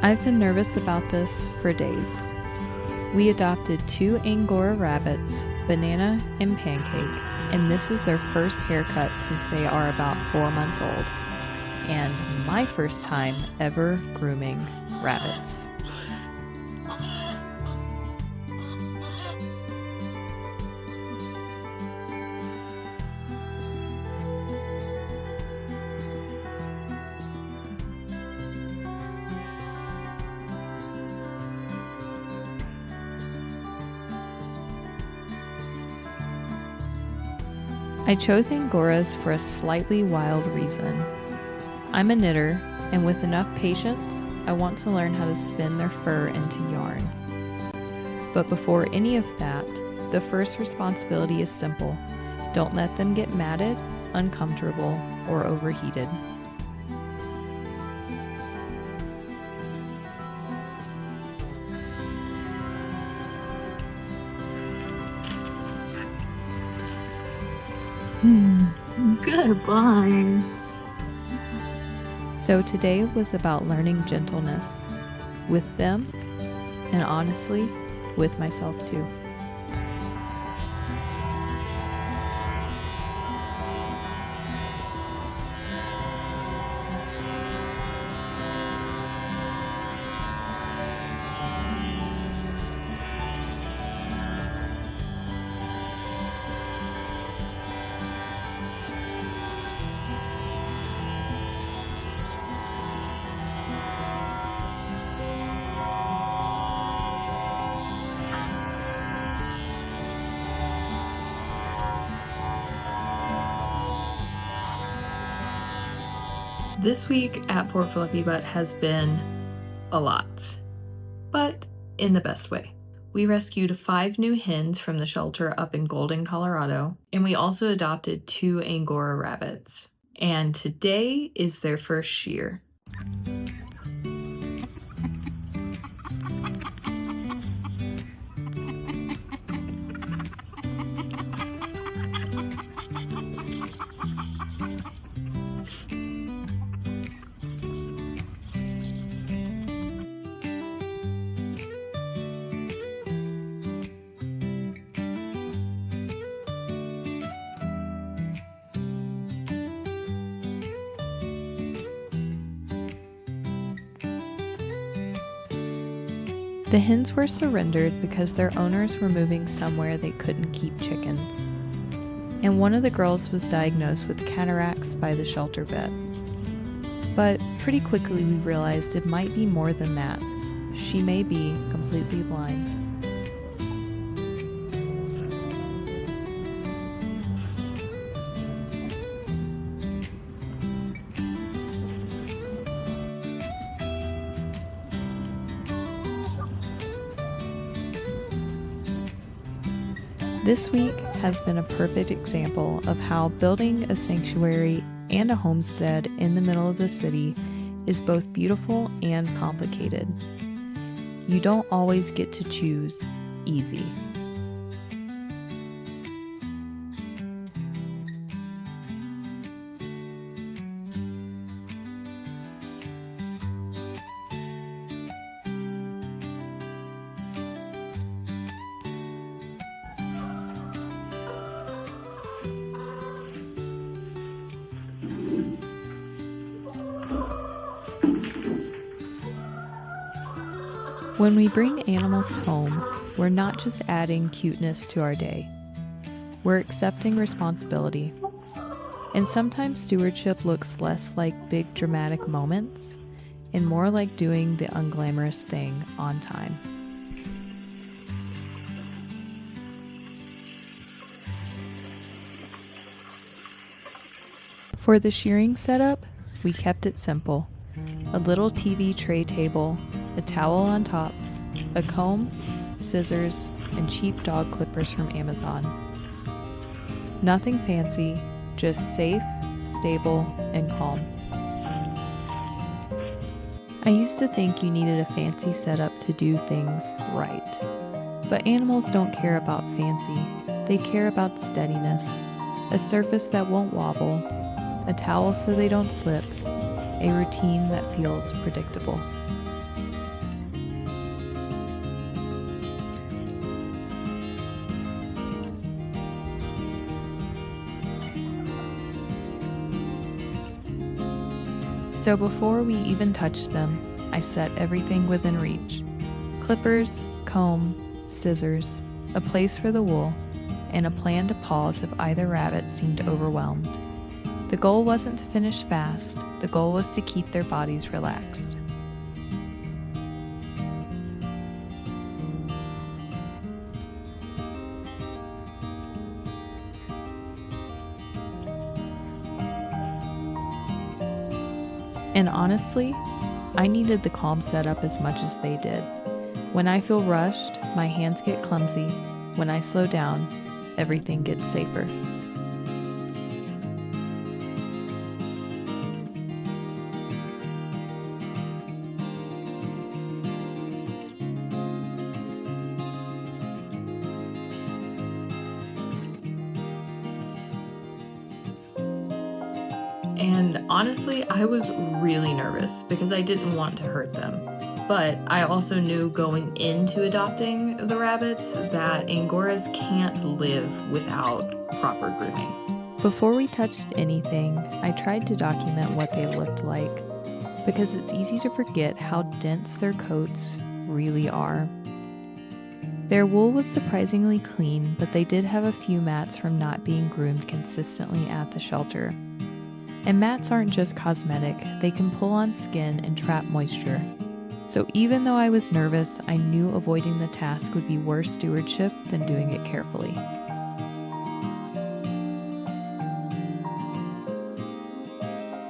I've been nervous about this for days. We adopted 2 Angora rabbits, Banana and Pancake, and this is their first haircut since they are about 4 months old, and my first time ever grooming rabbits. I chose Angoras for a slightly wild reason. I'm a knitter, and with enough patience, I want to learn how to spin their fur into yarn. But before any of that, the first responsibility is simple. Don't let them get matted, uncomfortable, or overheated. Goodbye. So today was about learning gentleness with them, and honestly, with myself too. This week at Fort Fluffy Butt has been a lot, but in the best way. We rescued 5 new hens from the shelter up in Golden, Colorado, and we also adopted 2 Angora rabbits. And today is their first shear. The hens were surrendered because their owners were moving somewhere they couldn't keep chickens. And one of the girls was diagnosed with cataracts by the shelter vet. But pretty quickly we realized it might be more than that. She may be completely blind. This week has been a perfect example of how building a sanctuary and a homestead in the middle of the city is both beautiful and complicated. You don't always get to choose easy. When we bring animals home, we're not just adding cuteness to our day. We're accepting responsibility. And sometimes stewardship looks less like big dramatic moments and more like doing the unglamorous thing on time. For the shearing setup, we kept it simple. A little TV tray table, a towel on top, a comb, scissors, and cheap dog clippers from Amazon. Nothing fancy, just safe, stable, and calm. I used to think you needed a fancy setup to do things right. But animals don't care about fancy. They care about steadiness, a surface that won't wobble, a towel so they don't slip, a routine that feels predictable. So before we even touched them, I set everything within reach. Clippers, comb, scissors, a place for the wool, and a plan to pause if either rabbit seemed overwhelmed. The goal wasn't to finish fast, the goal was to keep their bodies relaxed. And honestly, I needed the calm setup as much as they did. When I feel rushed, my hands get clumsy. When I slow down, everything gets safer. And honestly, I was really nervous because I didn't want to hurt them. But I also knew going into adopting the rabbits that Angoras can't live without proper grooming. Before we touched anything, I tried to document what they looked like, because it's easy to forget how dense their coats really are. Their wool was surprisingly clean, but they did have a few mats from not being groomed consistently at the shelter. And mats aren't just cosmetic, they can pull on skin and trap moisture. So even though I was nervous, I knew avoiding the task would be worse stewardship than doing it carefully.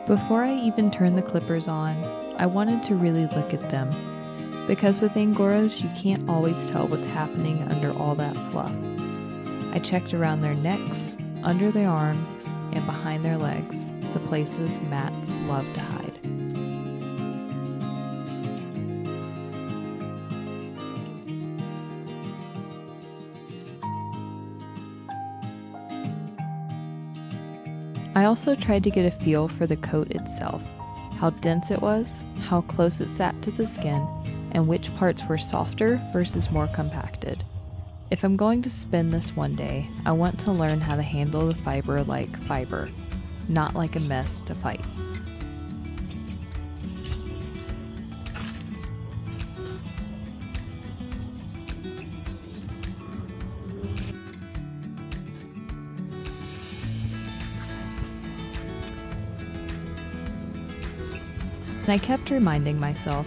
Before I even turned the clippers on, I wanted to really look at them, because with Angoras, you can't always tell what's happening under all that fluff. I checked around their necks, under their arms, and behind their legs, the places mats love to hide. I also tried to get a feel for the coat itself, how dense it was, how close it sat to the skin, and which parts were softer versus more compacted. If I'm going to spin this one day, I want to learn how to handle the fiber like fiber, not like a mess to fight. And I kept reminding myself,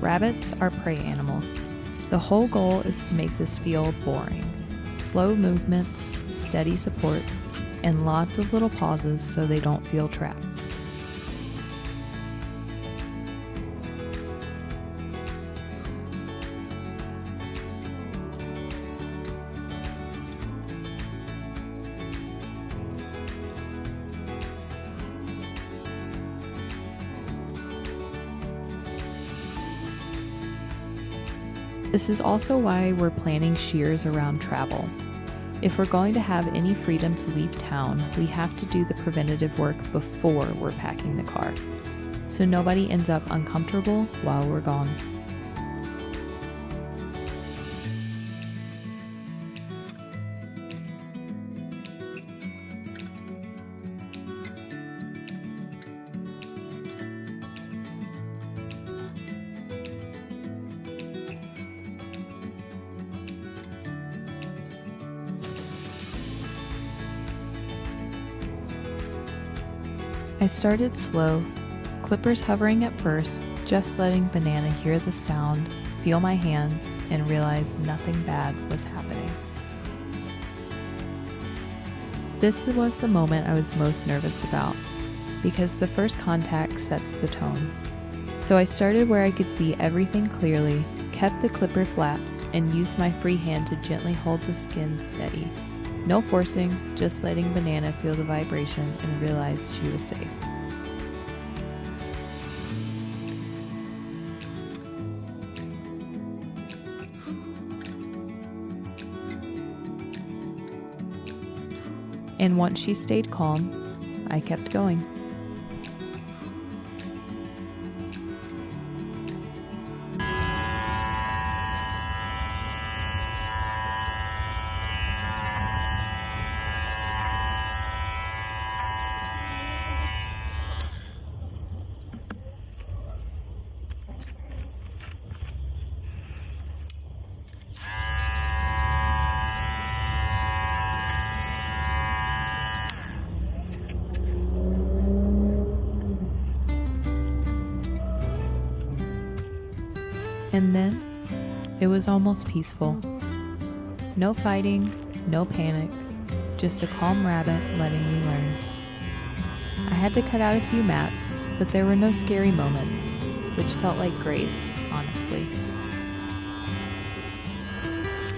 rabbits are prey animals. The whole goal is to make this feel boring. Slow movements, steady support, and lots of little pauses so they don't feel trapped. This is also why we're planning shears around travel. If we're going to have any freedom to leave town, we have to do the preventative work before we're packing the car, so nobody ends up uncomfortable while we're gone. I started slow, clippers hovering at first, just letting Banana hear the sound, feel my hands, and realize nothing bad was happening. This was the moment I was most nervous about, because the first contact sets the tone. So I started where I could see everything clearly, kept the clipper flat, and used my free hand to gently hold the skin steady. No forcing, just letting Banana feel the vibration and realize she was safe. And once she stayed calm, I kept going. And then it was almost peaceful. No fighting, no panic, just a calm rabbit letting me learn. I had to cut out a few mats, but there were no scary moments, which felt like grace, honestly.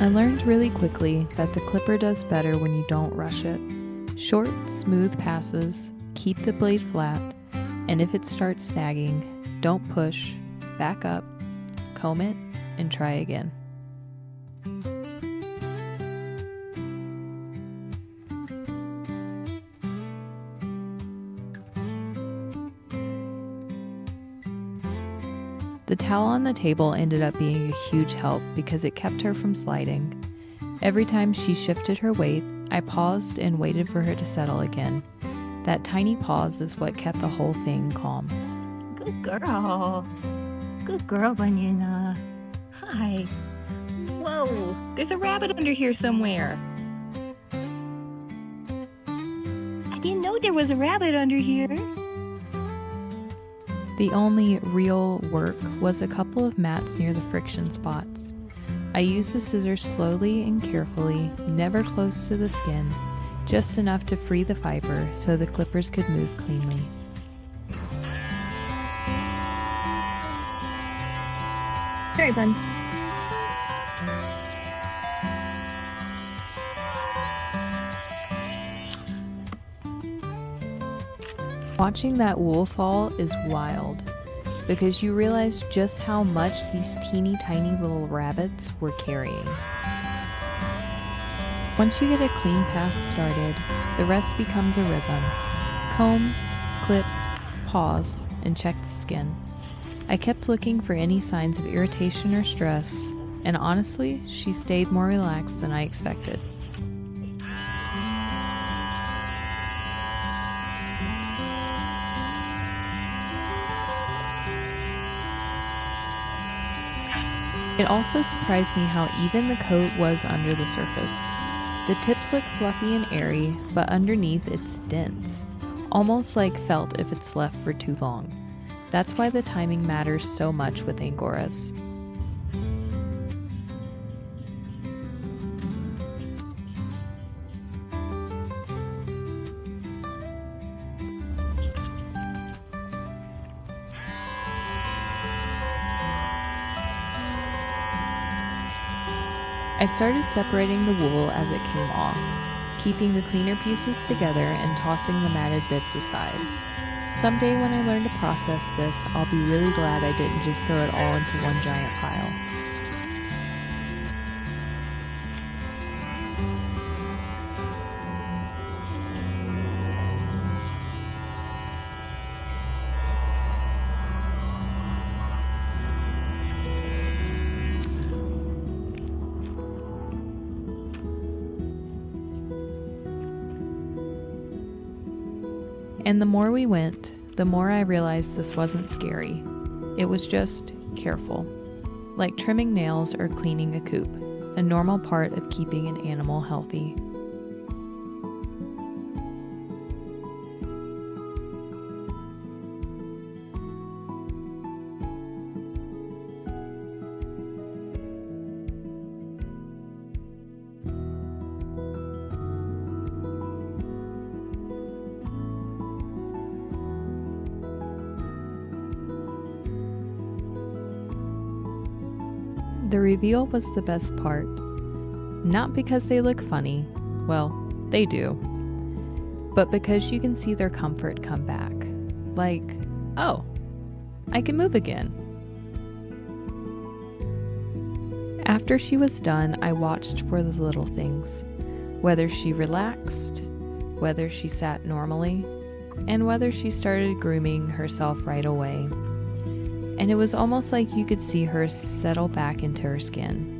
I learned really quickly that the clipper does better when you don't rush it. Short, smooth passes, keep the blade flat, and if it starts snagging, don't push, back up, comb it, and try again. The towel on the table ended up being a huge help because it kept her from sliding. Every time she shifted her weight, I paused and waited for her to settle again. That tiny pause is what kept the whole thing calm. Good girl. Good girl, Banana. Hi. Whoa, there's a rabbit under here somewhere. I didn't know there was a rabbit under here. The only real work was a couple of mats near the friction spots. I used the scissors slowly and carefully, never close to the skin, just enough to free the fiber so the clippers could move cleanly. Sorry, bun. Watching that wool fall is wild, because you realize just how much these teeny tiny little rabbits were carrying. Once you get a clean path started, the rest becomes a rhythm. Comb, clip, pause, and check the skin. I kept looking for any signs of irritation or stress, and honestly, she stayed more relaxed than I expected. It also surprised me how even the coat was under the surface. The tips look fluffy and airy, but underneath it's dense, almost like felt if it's left for too long. That's why the timing matters so much with Angoras. I started separating the wool as it came off, keeping the cleaner pieces together and tossing the matted bits aside. Someday when I learn to process this, I'll be really glad I didn't just throw it all into one giant pile. And the more we went, the more I realized this wasn't scary. It was just careful, like trimming nails or cleaning a coop, a normal part of keeping an animal healthy. The reveal was the best part. Not because they look funny, well, they do, but because you can see their comfort come back. Like, oh, I can move again. After she was done, I watched for the little things, whether she relaxed, whether she sat normally, and whether she started grooming herself right away. And it was almost like you could see her settle back into her skin.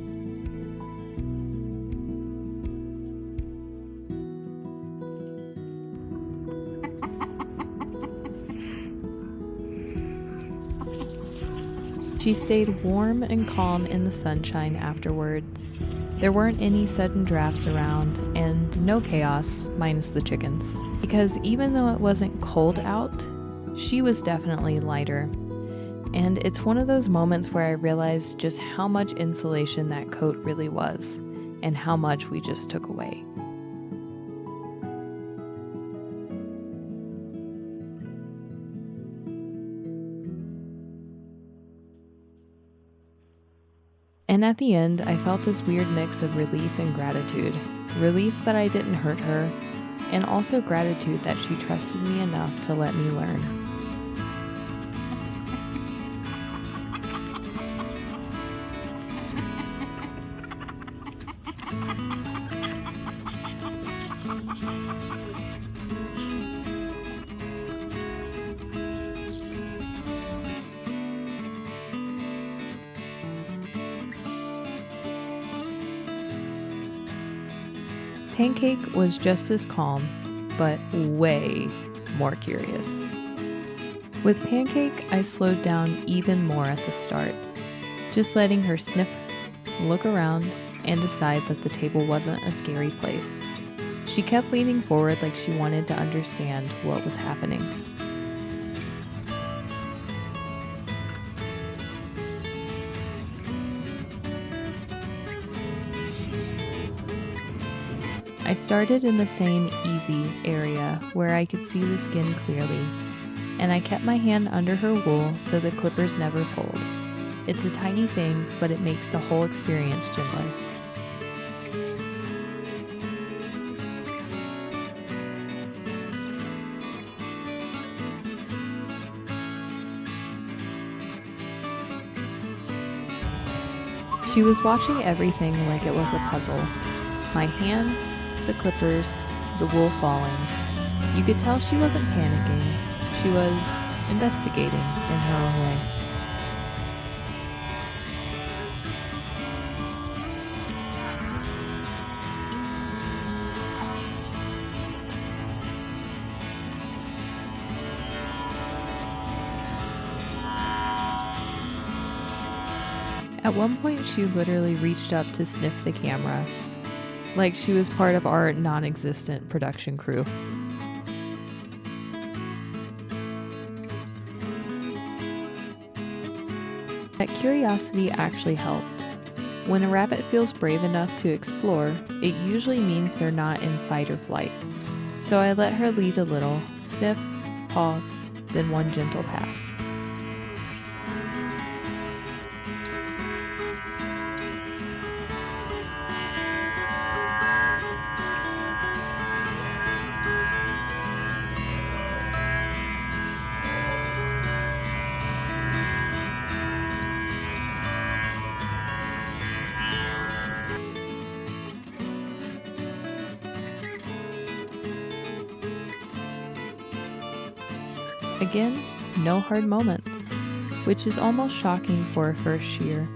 She stayed warm and calm in the sunshine afterwards. There weren't any sudden drafts around, and no chaos, minus the chickens. Because even though it wasn't cold out, she was definitely lighter. And it's one of those moments where I realized just how much insulation that coat really was, and how much we just took away. And at the end, I felt this weird mix of relief and gratitude. Relief that I didn't hurt her, and also gratitude that she trusted me enough to let me learn. Pancake was just as calm, but way more curious. With Pancake, I slowed down even more at the start, just letting her sniff, look around, and decide that the table wasn't a scary place. She kept leaning forward like she wanted to understand what was happening. I started in the same easy area where I could see the skin clearly, and I kept my hand under her wool so the clippers never pulled. It's a tiny thing, but it makes the whole experience gentler. She was watching everything like it was a puzzle. My hands, the clippers, the wool falling. You could tell she wasn't panicking. She was investigating in her own way. At one point, she literally reached up to sniff the camera, like she was part of our non-existent production crew. That curiosity actually helped. When a rabbit feels brave enough to explore, it usually means they're not in fight or flight. So I let her lead a little, sniff, pause, then one gentle pass. Again, no hard moments, which is almost shocking for a first shear.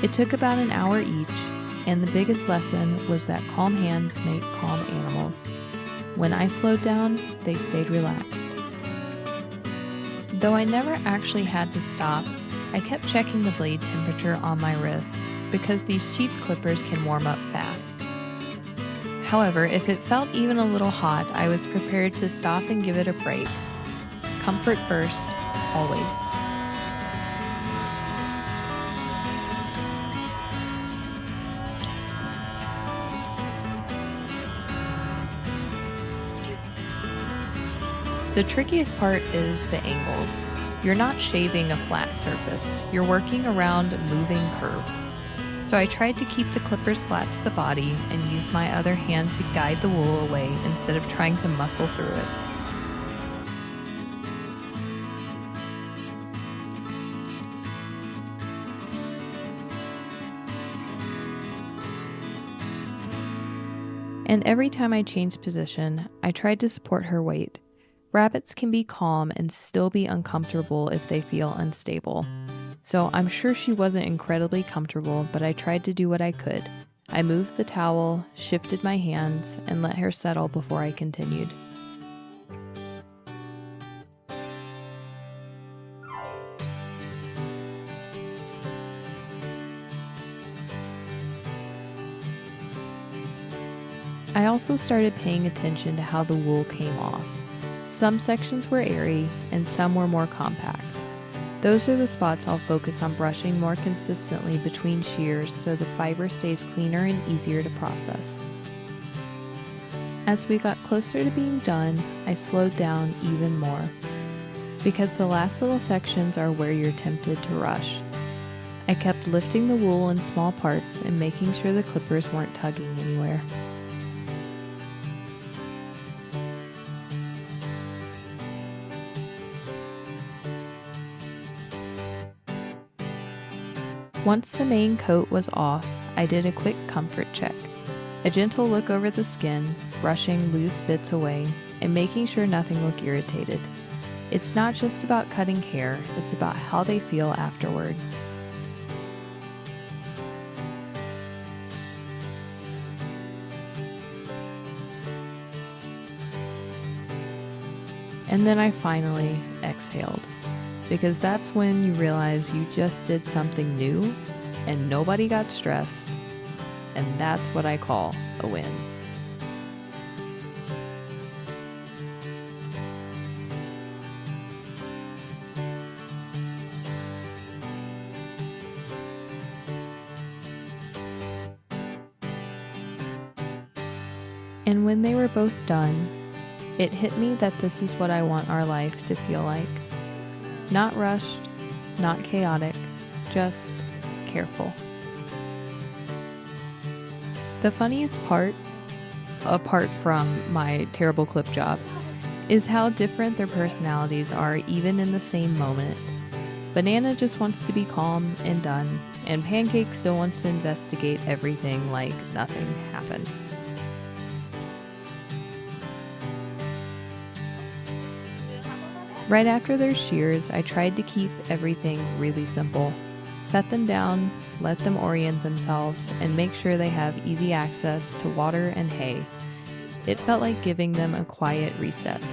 It took about an hour each, and the biggest lesson was that calm hands make calm animals. When I slowed down, they stayed relaxed. Though I never actually had to stop, I kept checking the blade temperature on my wrist because these cheap clippers can warm up fast. However, if it felt even a little hot, I was prepared to stop and give it a break. Comfort first, always. The trickiest part is the angles. You're not shaving a flat surface, you're working around moving curves. So I tried to keep the clippers flat to the body and use my other hand to guide the wool away instead of trying to muscle through it. And every time I changed position, I tried to support her weight. Rabbits can be calm and still be uncomfortable if they feel unstable. So I'm sure she wasn't incredibly comfortable, but I tried to do what I could. I moved the towel, shifted my hands, and let her settle before I continued. I also started paying attention to how the wool came off. Some sections were airy and some were more compact. Those are the spots I'll focus on brushing more consistently between shears so the fiber stays cleaner and easier to process. As we got closer to being done, I slowed down even more, because the last little sections are where you're tempted to rush. I kept lifting the wool in small parts and making sure the clippers weren't tugging anywhere. Once the main coat was off, I did a quick comfort check. A gentle look over the skin, brushing loose bits away, and making sure nothing looked irritated. It's not just about cutting hair, it's about how they feel afterward. And then I finally exhaled, because that's when you realize you just did something new and nobody got stressed, and that's what I call a win. And when they were both done, it hit me that this is what I want our life to feel like. Not rushed, not chaotic, just careful. The funniest part, apart from my terrible clip job, is how different their personalities are even in the same moment. Banana just wants to be calm and done, and Pancake still wants to investigate everything like nothing happened. Right after their shears, I tried to keep everything really simple. Set them down, let them orient themselves, and make sure they have easy access to water and hay. It felt like giving them a quiet reset.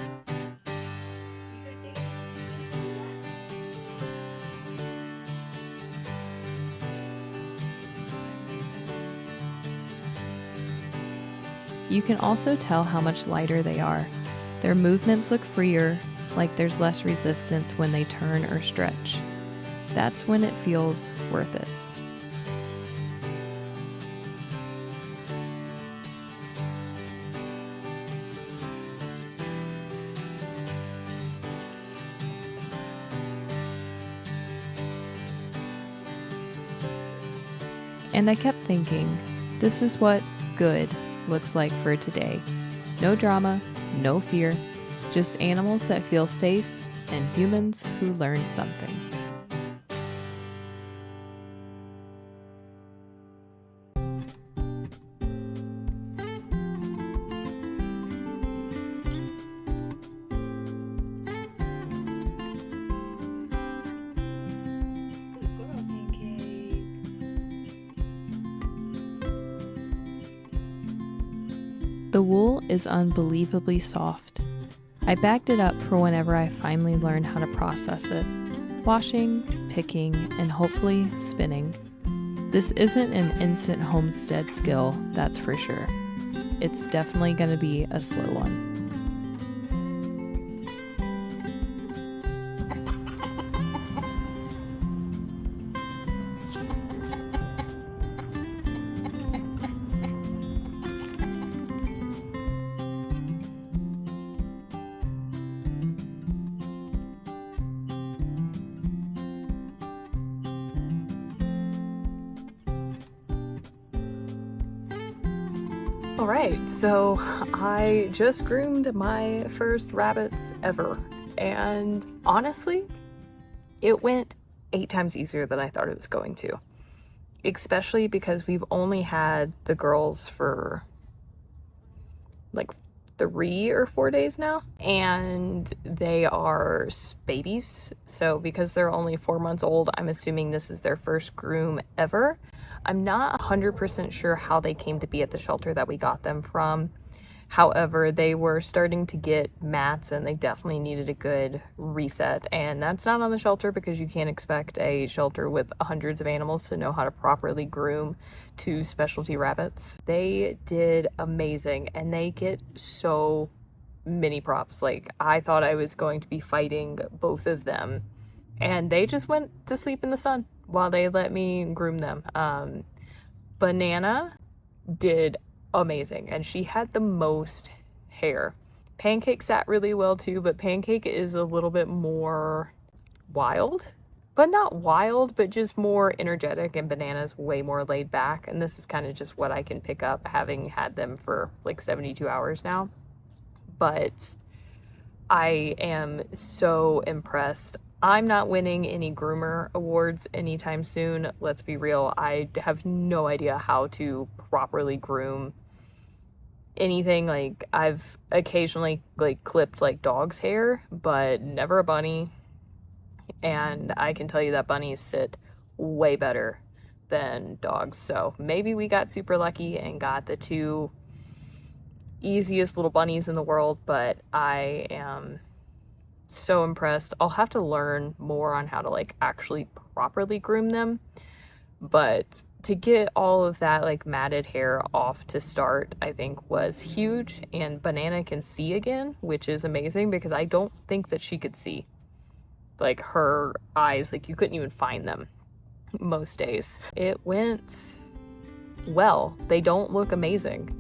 You can also tell how much lighter they are. Their movements look freer, like there's less resistance when they turn or stretch. That's when it feels worth it. And I kept thinking, this is what good looks like for today. No drama, no fear. Just animals that feel safe and humans who learn something. The wool is unbelievably soft. I backed it up for whenever I finally learned how to process it. Washing, picking, and hopefully spinning. This isn't an instant homestead skill, that's for sure. It's definitely going to be a slow one. All right, so I just groomed my first rabbits ever, and honestly, it went 8 times easier than I thought it was going to, especially because we've only had the girls for like 3 or 4 days now, and they are babies, so because they're only 4 months old, I'm assuming this is their first groom ever. I'm not 100% sure how they came to be at the shelter that we got them from. However, they were starting to get mats and they definitely needed a good reset. And that's not on the shelter because you can't expect a shelter with hundreds of animals to know how to properly groom 2 specialty rabbits. They did amazing and they get so many props. Like, I thought I was going to be fighting both of them and they just went to sleep in the sun while they let me groom them. Banana did amazing, and she had the most hair. Pancake sat really well too, but Pancake is a little bit more wild, but not wild, but just more energetic, and Banana's way more laid back. And this is kind of just what I can pick up having had them for like 72 hours now. But I am so impressed. I'm not winning any groomer awards anytime soon. Let's be real. I have no idea how to properly groom anything. Like, I've occasionally like clipped like dog's hair, but never a bunny. And I can tell you that bunnies sit way better than dogs. So maybe we got super lucky and got the two easiest little bunnies in the world, but I am so impressed. I'll have to learn more on how to like actually properly groom them, but to get all of that like matted hair off to start, I think was huge. And Banana can see again, which is amazing, because I don't think that she could see. Like, her eyes, like, you couldn't even find them most days. It went well. They don't look amazing.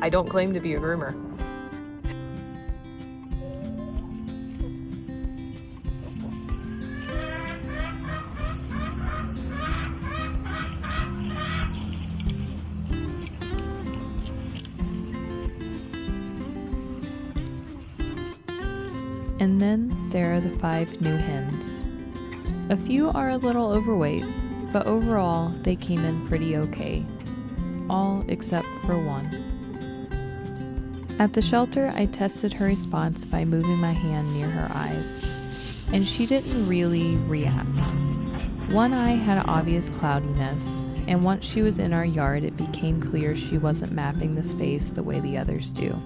I don't claim to be a groomer. And then there are the 5 new hens. A few are a little overweight, but overall they came in pretty okay. All except for one. At the shelter, I tested her response by moving my hand near her eyes, and she didn't really react. One eye had obvious cloudiness, and once she was in our yard, it became clear she wasn't mapping the space the way the others do.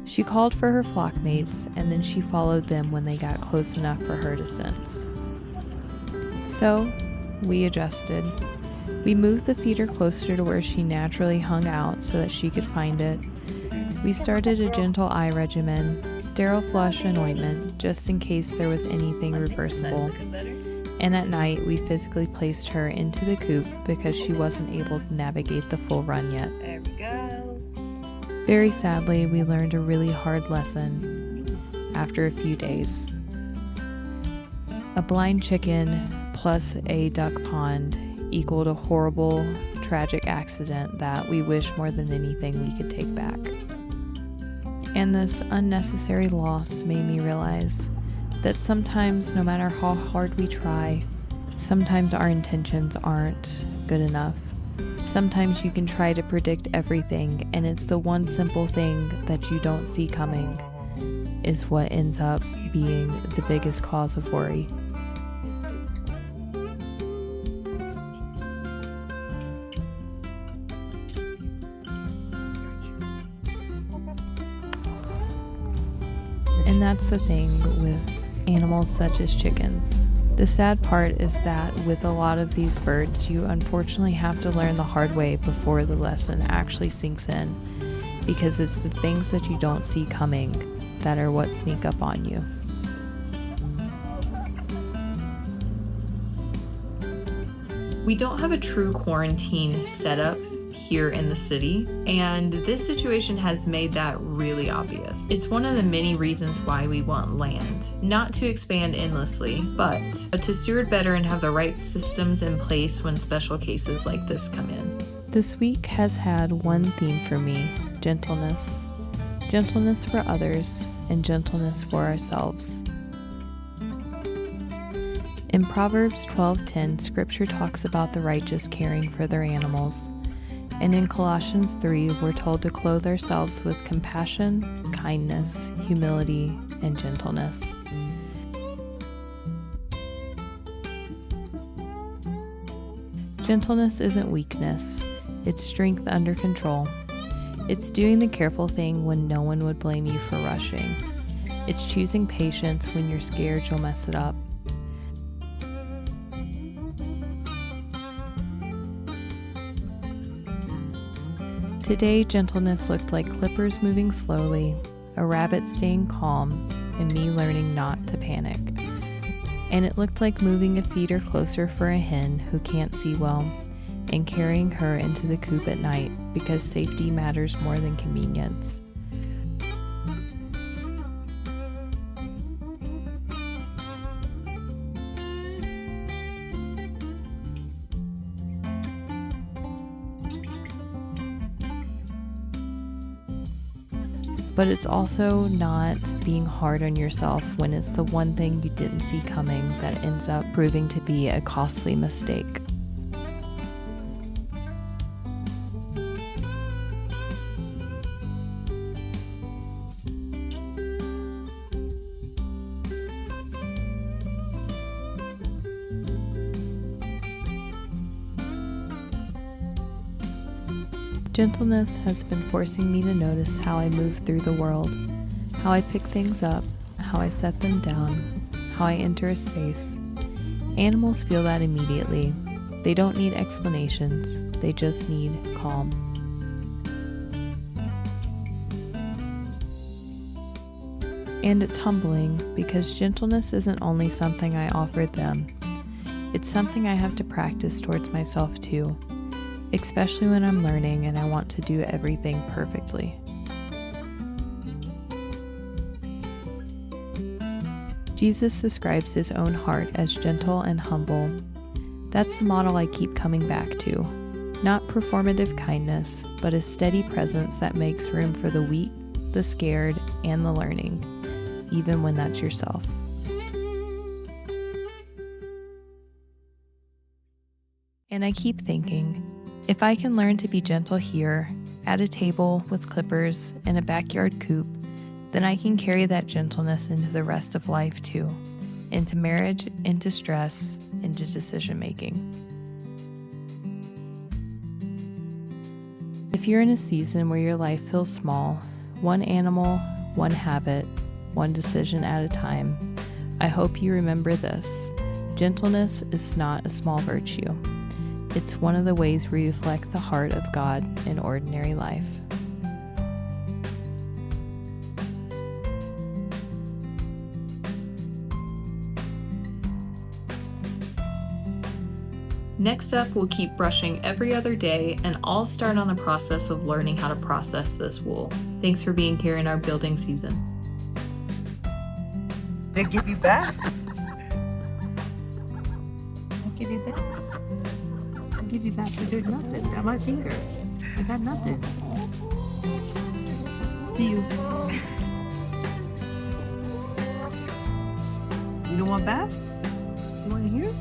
She called for her flock mates, and then she followed them when they got close enough for her to sense. So, we adjusted. We moved the feeder closer to where she naturally hung out so that she could find it. We started a gentle eye regimen, sterile flush and ointment, just in case there was anything reversible. And at night, we physically placed her into the coop because she wasn't able to navigate the full run yet. There we go. Very sadly, we learned a really hard lesson after a few days. A blind chicken plus a duck pond equaled a horrible, tragic accident that we wish more than anything we could take back. And this unnecessary loss made me realize that sometimes, no matter how hard we try, sometimes our intentions aren't good enough. Sometimes you can try to predict everything, and it's the one simple thing that you don't see coming is what ends up being the biggest cause of worry. And that's the thing with animals such as chickens. The sad part is that with a lot of these birds, you unfortunately have to learn the hard way before the lesson actually sinks in, because it's the things that you don't see coming that are what sneak up on you. We don't have a true quarantine setup here in the city, and this situation has made that really obvious. It's one of the many reasons why we want land, not to expand endlessly, but to steward better and have the right systems in place when special cases like this come in. This week has had one theme for me: gentleness. Gentleness for others and gentleness for ourselves. In Proverbs 12:10, scripture talks about the righteous caring for their animals. And in Colossians 3, we're told to clothe ourselves with compassion, kindness, humility, and gentleness. Gentleness isn't weakness, it's strength under control. It's doing the careful thing when no one would blame you for rushing. It's choosing patience when you're scared you'll mess it up. Today, gentleness looked like clippers moving slowly, a rabbit staying calm, and me learning not to panic. And it looked like moving a feeder closer for a hen who can't see well and carrying her into the coop at night because safety matters more than convenience. But it's also not being hard on yourself when it's the one thing you didn't see coming that ends up proving to be a costly mistake. Gentleness has been forcing me to notice how I move through the world, how I pick things up, how I set them down, how I enter a space. Animals feel that immediately. They don't need explanations, they just need calm. And it's humbling because gentleness isn't only something I offer them, it's something I have to practice towards myself too. Especially when I'm learning and I want to do everything perfectly. Jesus describes his own heart as gentle and humble. That's the model I keep coming back to. Not performative kindness, but a steady presence that makes room for the weak, the scared, and the learning, even when that's yourself. And I keep thinking, if I can learn to be gentle here, at a table with clippers in a backyard coop, then I can carry that gentleness into the rest of life too, into marriage, into stress, into decision making. If you're in a season where your life feels small, one animal, one habit, one decision at a time, I hope you remember this. Gentleness is not a small virtue. It's one of the ways we reflect the heart of God in ordinary life. Next up, we'll keep brushing every other day, and I'll start on the process of learning how to process this wool. Thanks for being here in our building season. They give you back? I'll give you back. I'll give you back for doing nothing. Got my finger. I got nothing. See you. You don't want bath? You want to hear?